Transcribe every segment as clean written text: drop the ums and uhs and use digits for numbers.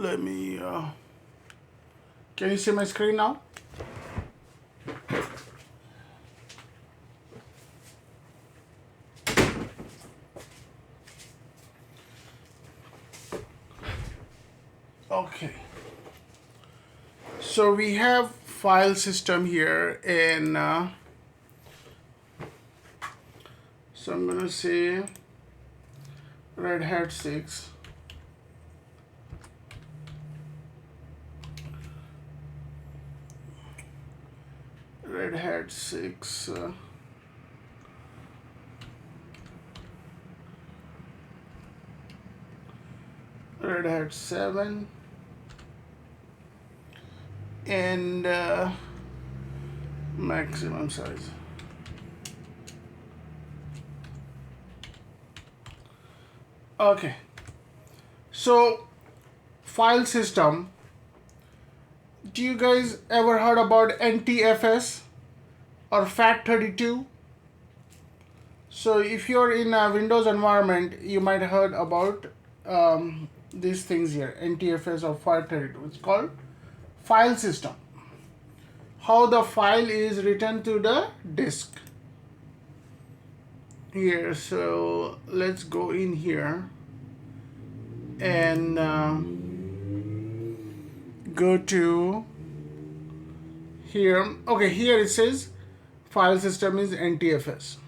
let me can you see my screen now? Okay, so we have file system here, and so I'm gonna say Red Hat 6. Red Hat 6 Red Hat 7 and maximum size. Okay, so file system. Do you guys ever heard about NTFS or FAT32? So if you're in a Windows environment, you might have heard about these things here, NTFS or FAT32. It's called file system. How the file is written to the disk. Here, so let's go in here and go to here. Okay, here it says file system is NTFS.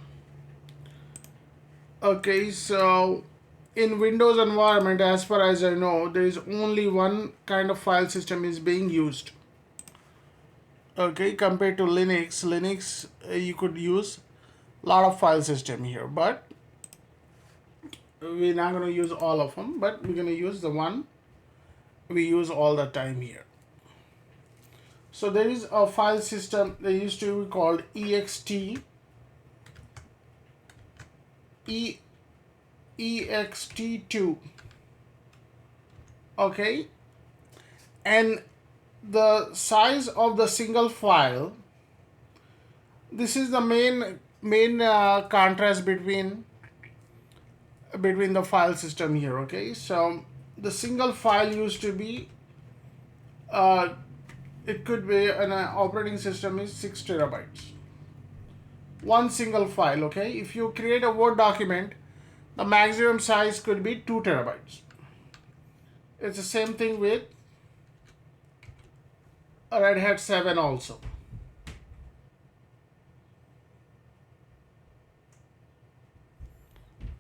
Okay, so in Windows environment, as far as I know, there is only one kind of file system is being used. Okay, compared to Linux, you could use a lot of file system here, but we're not going to use all of them, but we're going to use the one we use all the time here. So there is a file system that used to be called ext2. Okay, and the size of the single file, this is the main contrast between the file system here. Okay, so the single file used to be it could be an operating system is 6 terabytes, one single file. Okay, if you create a Word document, the maximum size could be 2 terabytes. It's the same thing with Red Hat 7 also.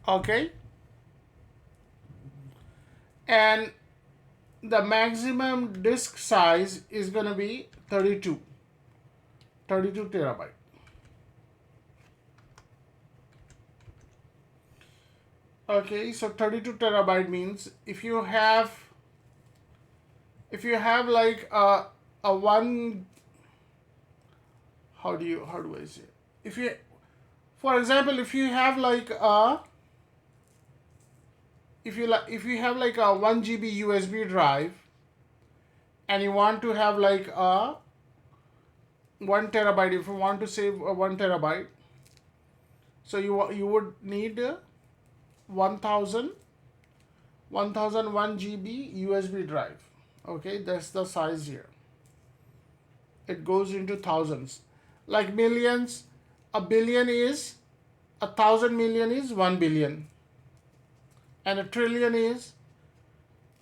Okay, and the maximum disk size is going to be 32 terabyte. Okay, so 32 terabyte means if you have like a one, how do I say it? If you, for example, if you have like a if you have like a 1 GB USB drive and you want to have like a 1 terabyte, if you want to save a 1 terabyte, so you would need 1001 GB USB drive. Okay, that's the size here. It goes into thousands, like millions. A billion is 1,000 million is 1 billion, and a trillion is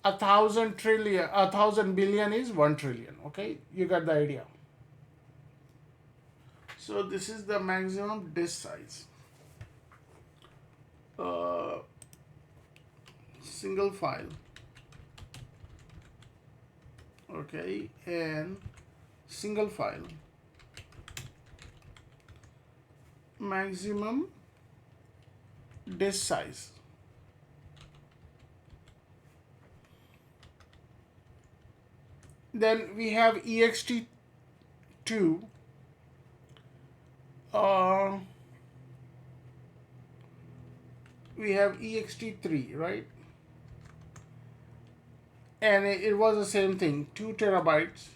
1,000 trillion. 1,000 billion is 1 trillion. Okay, you got the idea. So this is the maximum disk size. Single file. Okay, and single file maximum disk size. Then we have ext2. We have ext3, right? And it was the same thing, 2 terabytes.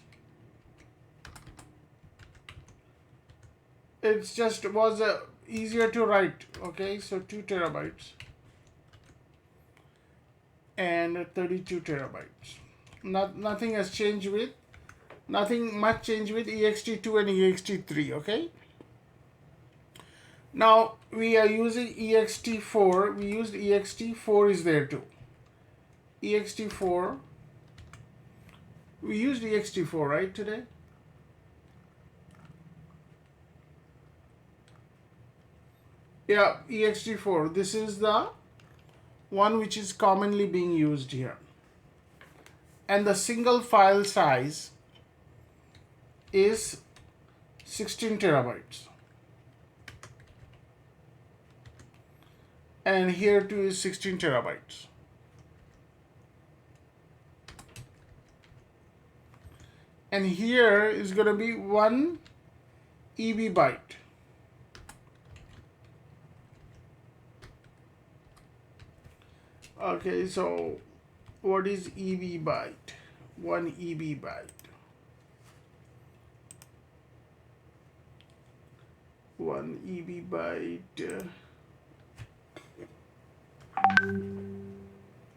It's just was easier to write. Okay, so 2 terabytes and 32 terabytes. Nothing has changed with, nothing much changed with ext2 and ext3. Okay. Now we are using ext4. We used ext4 is there too. ext4. We used ext4 right today. Yeah, ext4. This is the one which is commonly being used here. And the single file size is 16 terabytes. And here too is 16 terabytes. And here is going to be 1 EB byte. Okay, so what is EB byte? 1 EB byte. 1 EB byte.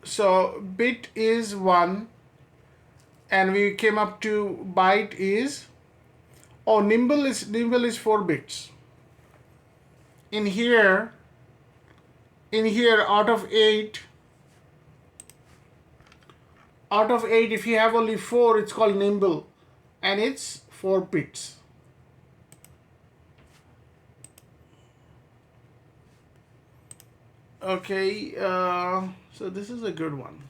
So bit is 1, and we came up to byte is, oh, nimble is 4 bits. In here out of 8, if you have only 4, it's called nimble, and it's 4 bits. Okay, so this is a good one.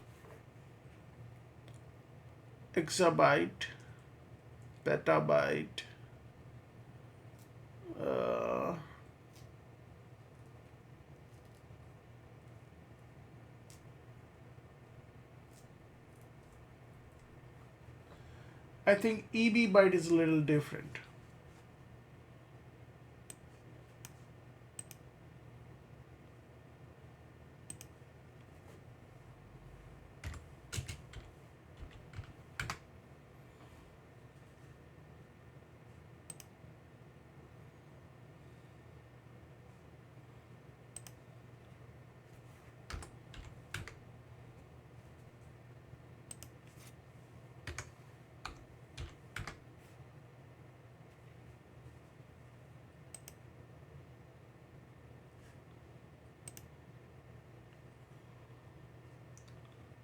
Exabyte, petabyte, I think EB byte is a little different.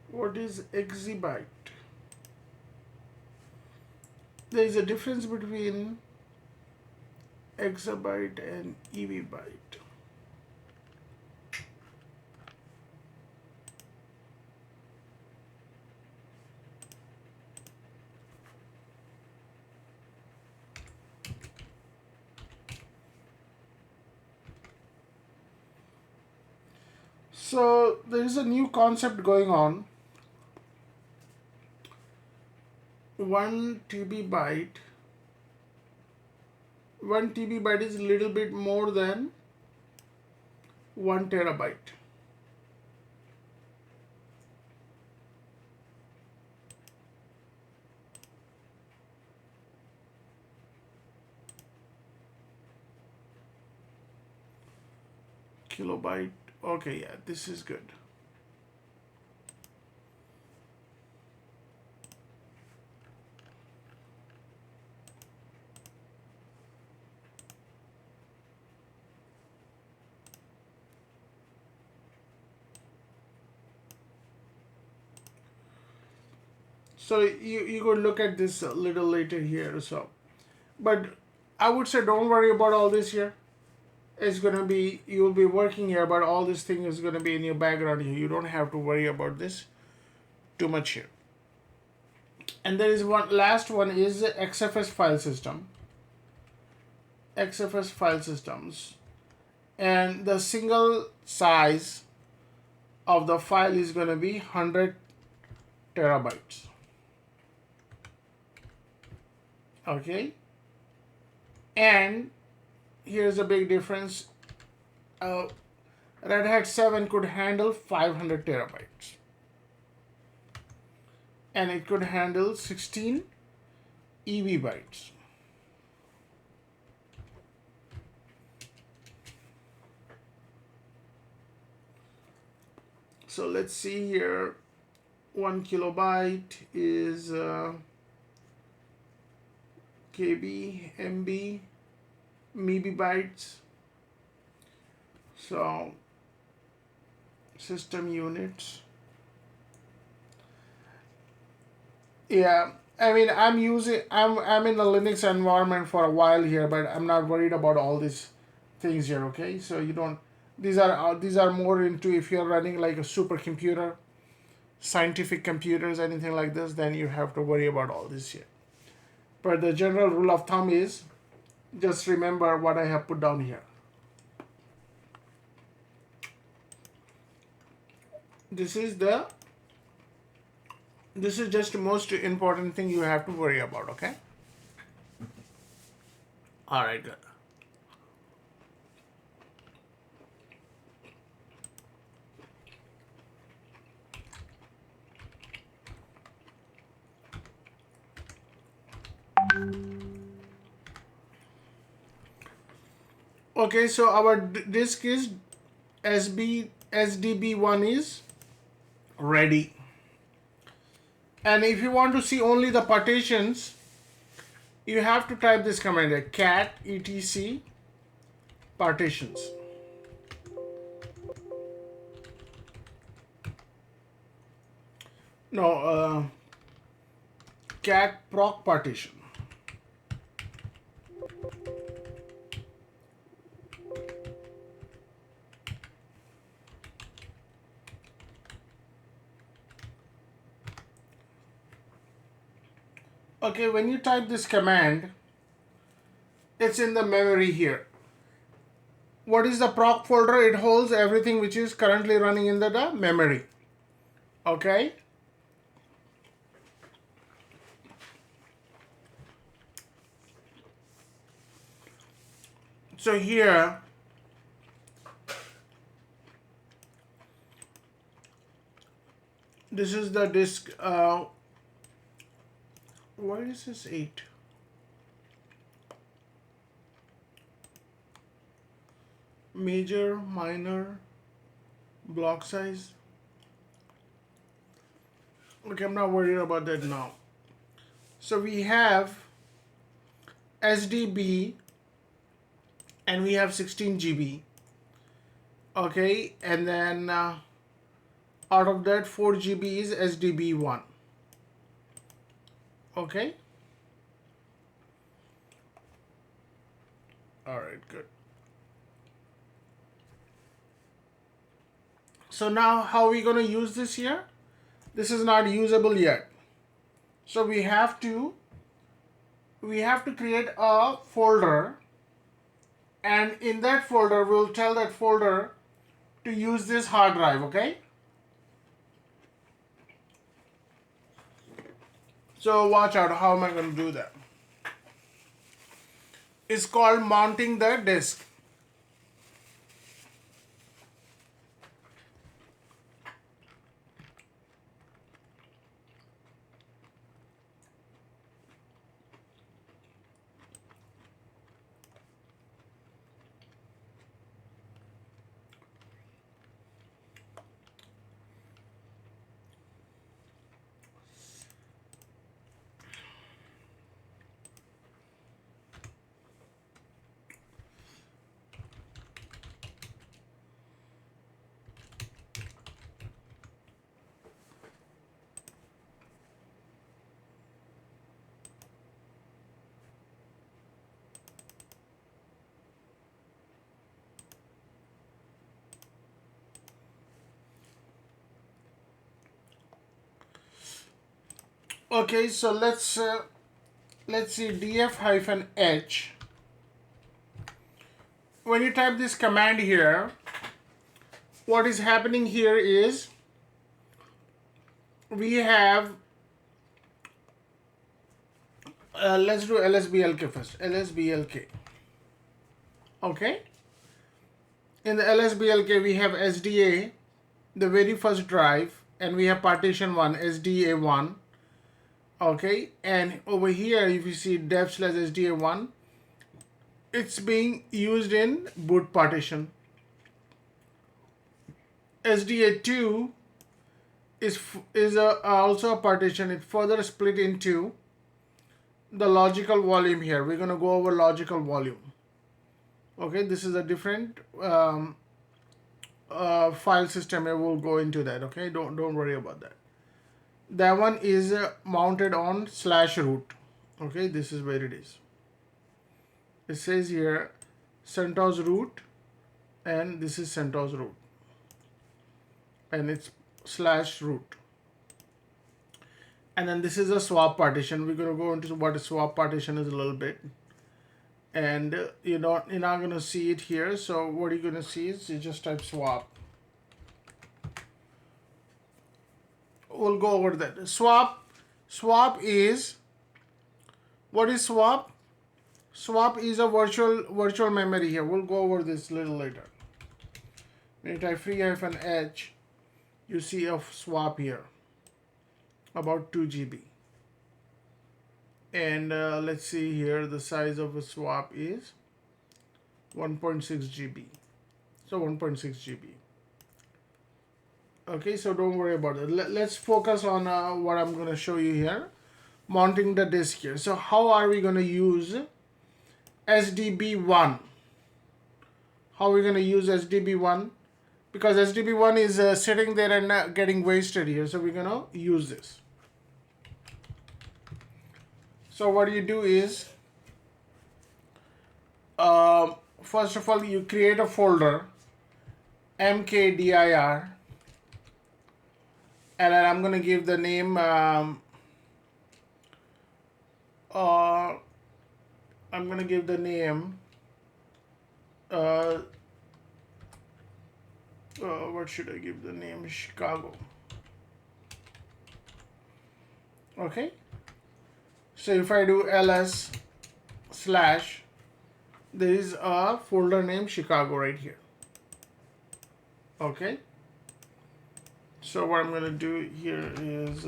What is exabyte? There is a difference between exabyte and EB byte. So there is a new concept going on. 1 TB byte. 1 TB byte is a little bit more than 1 terabyte. Kilobyte. Okay, yeah, this is good. So you could look at this a little later here. So, but I would say don't worry about all this here. It's gonna be, you'll be working here, but all this thing is gonna be in your background here. You don't have to worry about this too much here. And there is one last one is XFS file system. XFS file systems, and the single size of the file is going to be 100 terabytes. Okay, and here's a big difference. Red Hat 7 could handle 500 terabytes, and it could handle 16 EB bytes. So let's see here 1 kilobyte is KB, MB, megabytes. So system units. Yeah, I mean, I'm in the Linux environment for a while here, but I'm not worried about all these things here. Okay, so you don't. These are more into if you're running like a supercomputer, scientific computers, anything like this, then you have to worry about all this here. But the general rule of thumb is just remember what I have put down here. This is just the most important thing you have to worry about. Okay. All right. Good. Okay, so our disk is SDB1 is ready. And if you want to see only the partitions, you have to type this command here, cat etc partitions. No, cat proc partition. Okay, when you type this command, it's in the memory here. What is the proc folder? It holds everything which is currently running in the memory. Okay. So here, this is the disk. Why is this 8? Major, minor, block size. Okay, I'm not worried about that now. So we have SDB and we have 16 GB. Okay, and then out of that 4 GB is SDB1. Okay. All right, good. So now how are we going to use this here? This is not usable yet. So we have to create a folder, and in that folder we'll tell that folder to use this hard drive, okay? So watch out, how am I going to do that? It's called mounting the disk. Okay, so let's see df-h. When you type this command here, what is happening here is we have let's do lsblk first. Lsblk. Okay. In the lsblk we have SDA, the very first drive, and we have partition 1, SDA1. Okay, and over here if you see dev/SDA1, it's being used in boot partition. SDA2 also a partition. It further split into the logical volume here. We're going to go over logical volume. Okay, this is a different file system. I will go into that. Okay, don't worry about that. That one is mounted on /root. Okay, this is where it is. It says here CentOS root, and this is CentOS root, and it's /root. And then this is a swap partition. We're going to go into what a swap partition is a little bit, and you're not going to see it here. So what you're going to see is you just type swap. We'll go over that. Swap is, what is swap? Swap is a virtual memory here. We'll go over this a little later. When you type free-h, you see a swap here, about 2 GB. And let's see here, the size of a swap is 1.6 GB. So 1.6 GB. Okay, so don't worry about it. Let's focus on what I'm going to show you here. Mounting the disk here. So how are we going to use SDB1? How are we going to use SDB1? Because SDB1 is sitting there and getting wasted here. So we're going to use this. So what you do is, first of all, you create a folder, mkdir, and then I'm going to give the name, I'm going to give the name, what should I give the name? Chicago. Okay. So if I do ls / there is a folder named Chicago right here. Okay. So what I'm going to do here is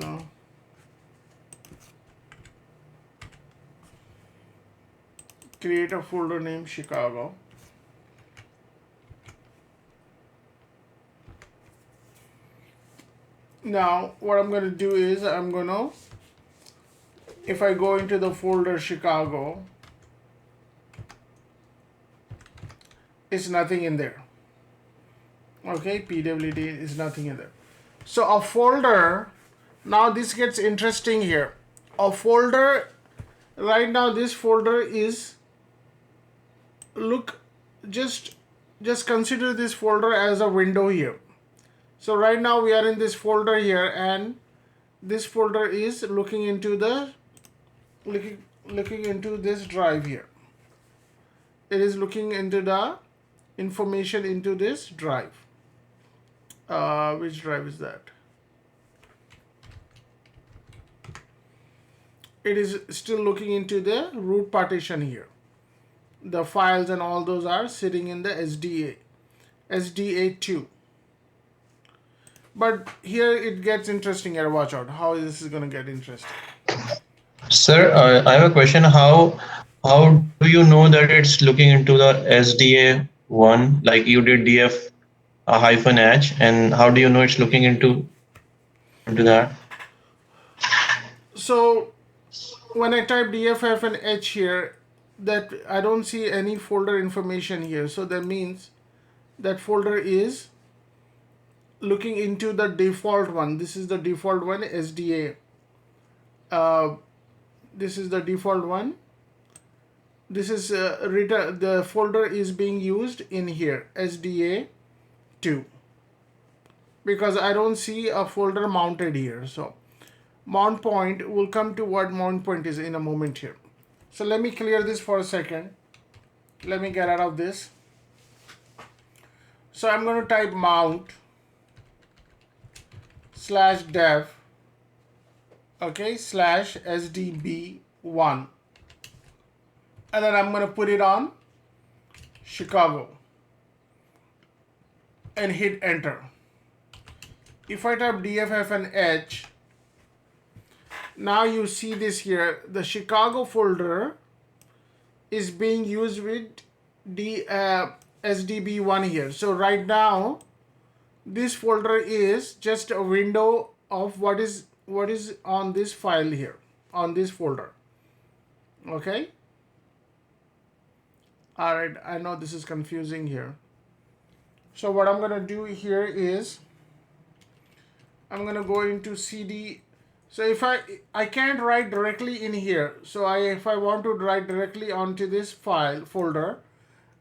create a folder named Chicago. Now what I'm going to do is if I go into the folder Chicago, it's nothing in there. Okay, PWD is nothing in there. So a folder, now this gets interesting here. A folder, right now this folder is, just consider this folder as a window here. So right now we are in this folder here, and this folder is looking into this drive here. It is looking into the information into this drive. Which drive is that? It is still looking into the root partition here. The files and all those are sitting in the SDA2. But here it gets interesting here. Watch out how this is going to get interesting. Sir, I have a question. How do you know that it's looking into the SDA1, like you did df -h, and how do you know it's looking into that? So when I type df-h here, that I don't see any folder information here. So that means that folder is looking into the default one. This is the default one, SDA. This is the default one. This is the folder is being used in here, SDA2, because I don't see a folder mounted here. So mount point, will come to what mount point is in a moment here. So let me clear this for a second. Let me get out of this. So I'm going to type mount /dev, okay, /SDB1, and then I'm going to put it on Chicago and hit enter. If I type df-h, now you see this here, the Chicago folder is being used with SDB1 here. So right now this folder is just a window of what is on this file here, on this folder. Okay. All right, I know this is confusing here. So what I'm gonna do here is I'm gonna go into CD. So if I can't write directly in here, so if I want to write directly onto this file folder,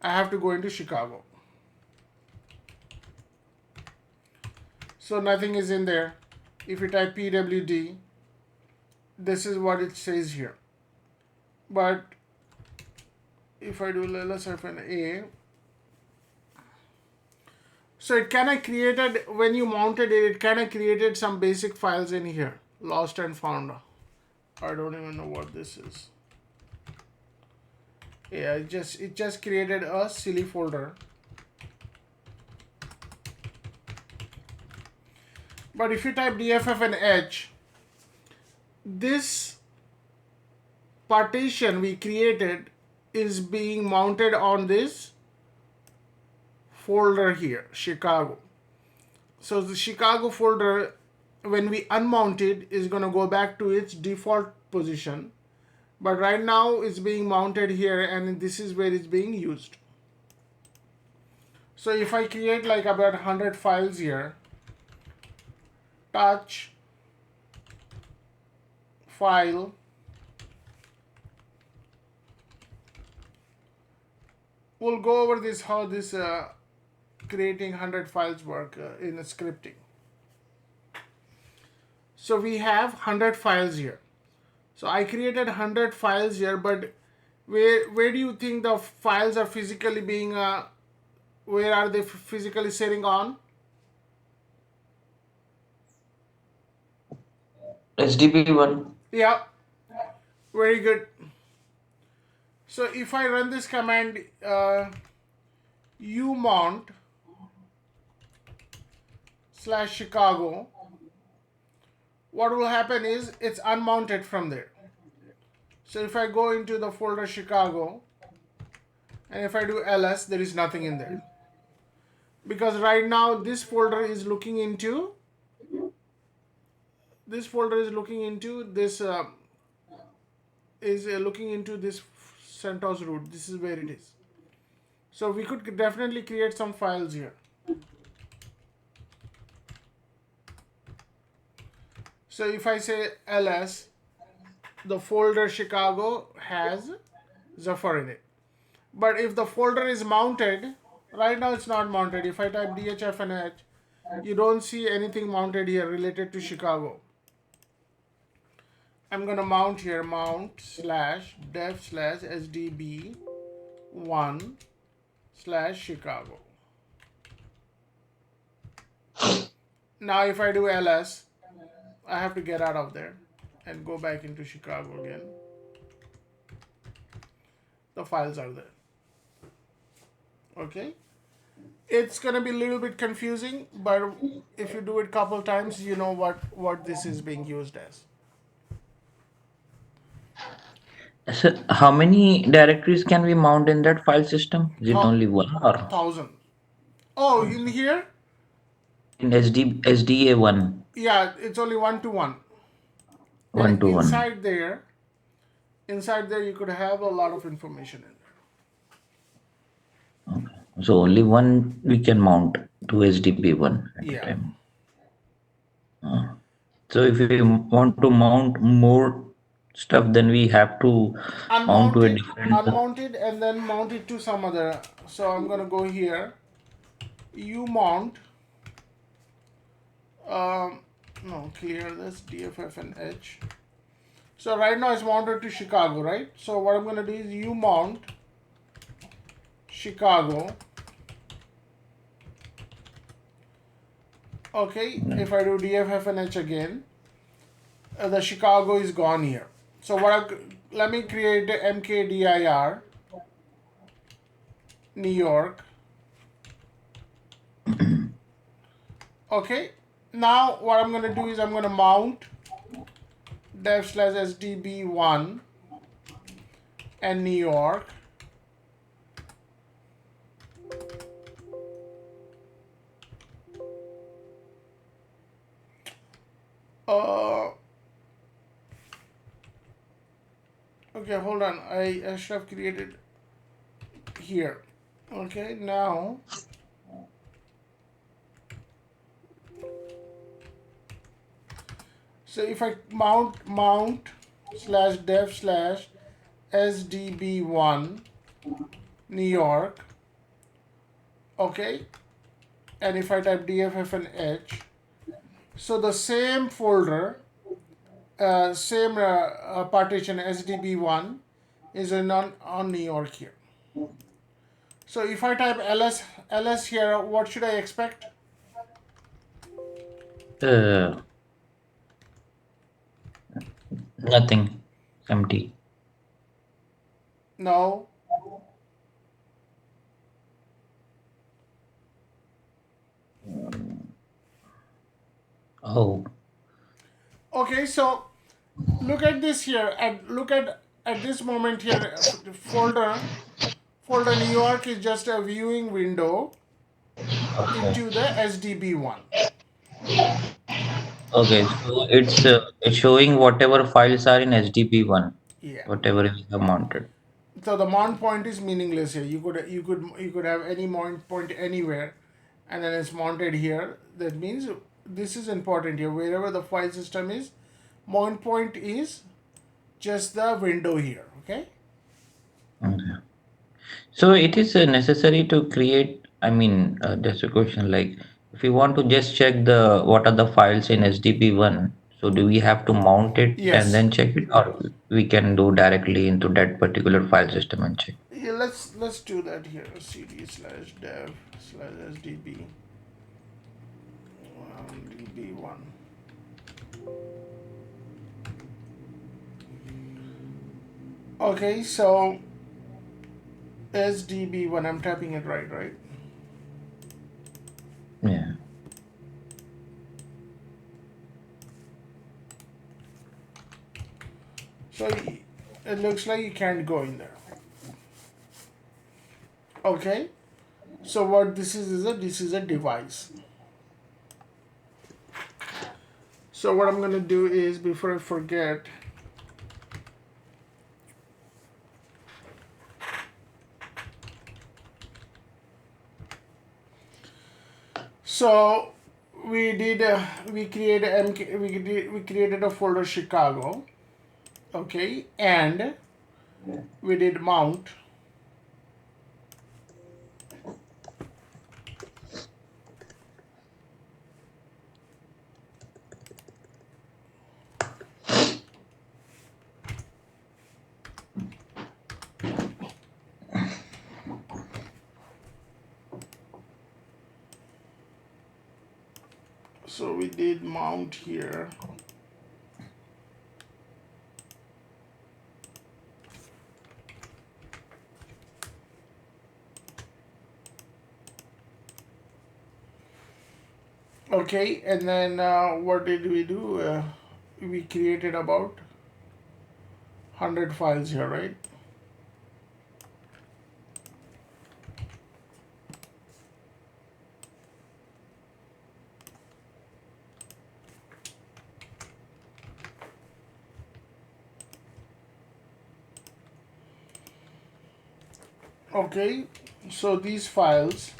I have to go into Chicago. So nothing is in there. If you type pwd, this is what it says here. But if I do ls-a, so it kind of created, when you mounted it, it kind of created some basic files in here. Lost and found. I don't even know what this is. Yeah, it just created a silly folder. But if you type dff and h, this partition we created is being mounted on this folder here, Chicago. So the Chicago folder, when we unmount it, is going to go back to its default position. But right now it's being mounted here, and this is where it's being used. So if I create like about 100 files here, touch, file, we'll go over this, how this creating 100 files work in scripting. So we have 100 files here. So I created 100 files here, but where do you think the files are physically being, where are they physically sitting on? SDP1. Yeah, very good. So if I run this command, umount /Chicago, what will happen is it's unmounted from there. So if I go into the folder Chicago, and if I do ls, there is nothing in there. Because right now this folder is looking into this looking into this CentOS root. This is where it is. So we could definitely create some files here. So if I say ls, the folder Chicago has Zafar in it. But if the folder is mounted, right now it's not mounted. If I type dhf and h, you don't see anything mounted here related to Chicago. I'm gonna mount here, mount /dev/sdb1/Chicago. Now if I do ls, I have to get out of there and go back into Chicago again. The files are there. Okay. It's gonna be a little bit confusing, but if you do it a couple times, you know what this is being used as. So how many directories can we mount in that file system? Is it only one or 1,000. Oh, in here? in SDA1? Yeah, it's only 1 to 1. And 1 to 1. inside there you could have a lot of information in there. Okay. So only one we can mount to SDB1 at Yeah. a time. So if we want to mount more stuff, then we have to mount to a different. Unmount it and then mount it to some other. So I'm gonna go here. Umount. No, clear this dff and h. So right now it's mounted to Chicago, right? So what I'm gonna do is umount Chicago. Okay, if I do dff and h again, the Chicago is gone here. So let me create the mkdir New York. Okay, now what I'm gonna do is I'm gonna mount dev/sdb1 and New York. Uh, okay, hold on. I should have created here. Okay, now so if I mount slash dev slash sdb1 New York, okay, and if I type dffnh, so the same folder, same partition sdb1 is on New York here. So if I type ls here, what should I expect? Uh, Nothing. Empty. No. Oh, Okay, so look at this here, and look at this moment here. Folder New York is just a viewing window okay. into the SDB1. Okay, so it's showing whatever files are in HDP1, Yeah. whatever we have mounted. So the mount point is meaningless here. You could have any mount point anywhere, and then it's mounted here. That means this is important here. Wherever the file system is, mount point is just the window here. Okay. Okay. So it is necessary to create, I mean, just a question like if we want to just check the what are the files in HDP1, so do we have to mount it and Yes. then check it, or we can do directly into that particular file system and check? Yeah, let's do that here. cd slash dev slash sdb db1. Okay, so SDB1, I'm typing it right? Yeah. So it looks like you can't go in there. Okay, so what this is a device. So what I'm gonna do is, before I forget, so we created a folder Chicago, okay, and we did mount. So we did mount here. Okay, and then what did we do? We created about 100 files here, right? Okay, so these files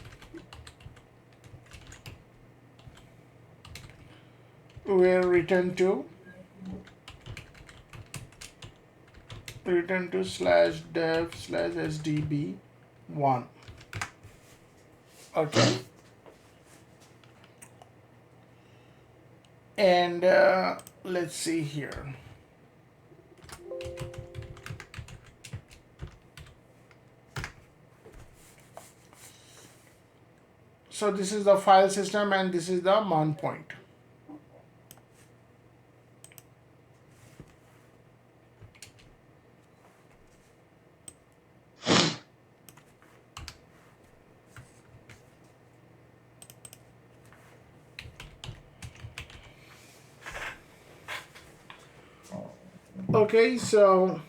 were written to slash dev slash sdb1. Okay, and let's see here. So this is the file system and this is the mount point. Okay, so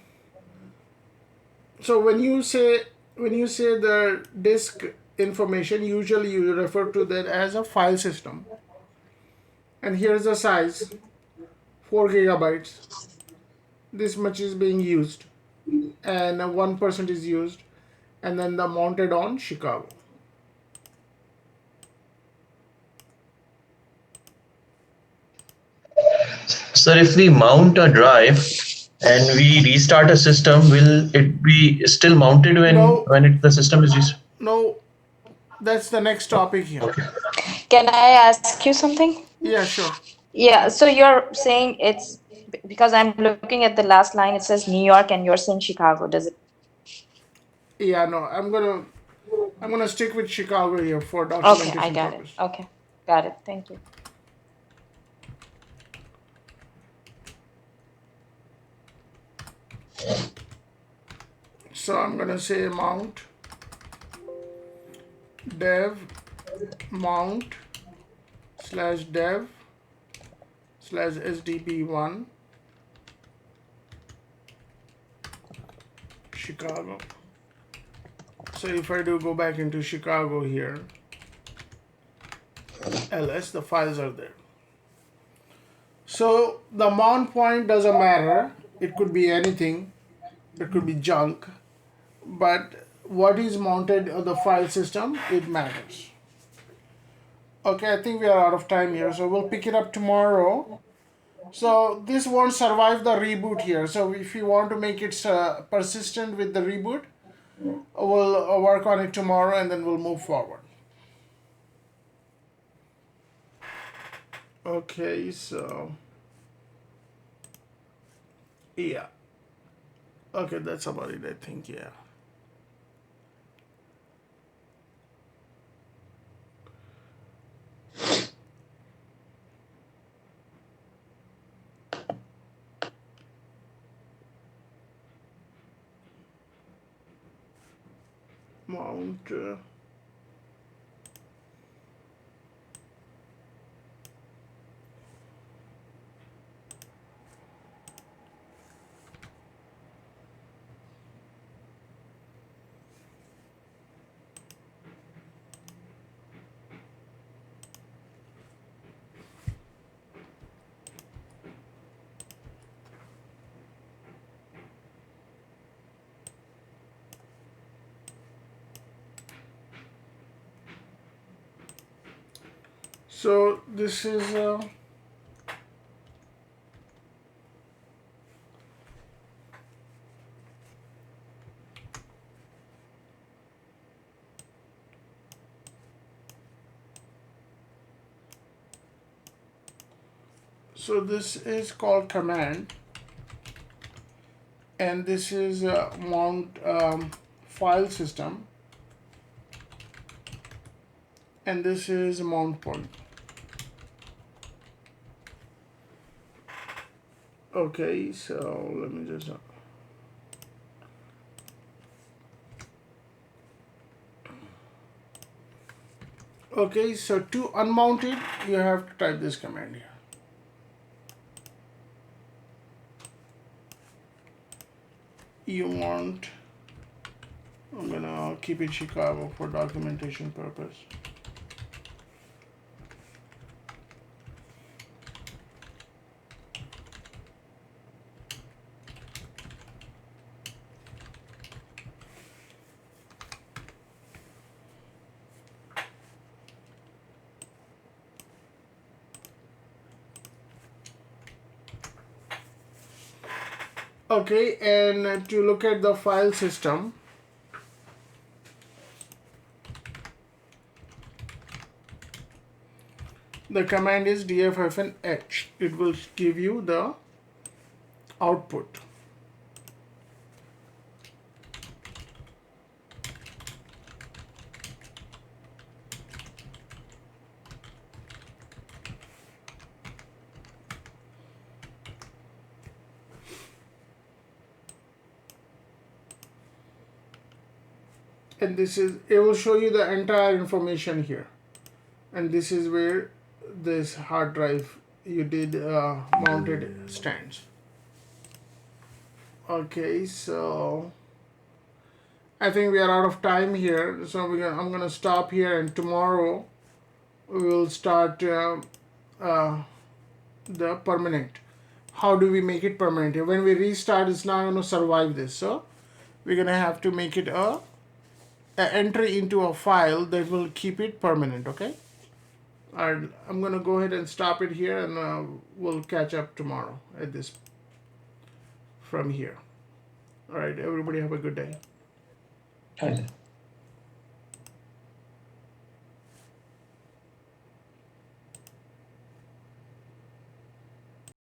when you say the disk information, usually you refer to that as a file system. And here's the size. 4 gigabytes. This much is being used, and 1% is used, and then the mounted on Chicago. Sir, if we mount a drive and we restart a system, will it be still mounted No, the system is no, that's the next topic here. okay? Can I ask you something? Yeah, sure. Yeah, so you're saying it's because I'm looking at the last line, it says New York and you're saying Chicago. Does it? Yeah, no, I'm gonna stick with Chicago here for Okay, I documentation got it. purpose. Okay, got it. Thank you. So I'm gonna say mount dev mount slash dev slash sdb1 Chicago. So if I do go back into Chicago here, ls, the files are there. So the mount point doesn't matter. It could be anything. It could be junk. But what is mounted on the file system, it matters. Okay, I think we are out of time here, so we'll pick it up tomorrow. So this won't survive the reboot here. So if you want to make it persistent with the reboot, we'll work on it tomorrow and then we'll move forward. Okay, so yeah. Okay, that's about it, I think, yeah. Mount. So this is so this is called command, and this is mount file system, and this is mount point. Okay, so let me just okay, so to unmount it, you have to type this command here. You want, I'm gonna keep it Chicago for documentation purpose. Okay, and to look at the file system, the command is df-h. It will give you the output. And this is, it will show you the entire information here, and this is where this hard drive you did mounted stands. Okay, so I think we are out of time here, so I'm gonna stop here, and tomorrow we will start the permanent. how do we make it permanent here? When we restart, it's not going to survive this. So we're going to have to make it a entry into a file that will keep it permanent. Okay. Alright, I'm going to go ahead and stop it here, and we'll catch up tomorrow at this from here. Alright, everybody have a good day. Okay.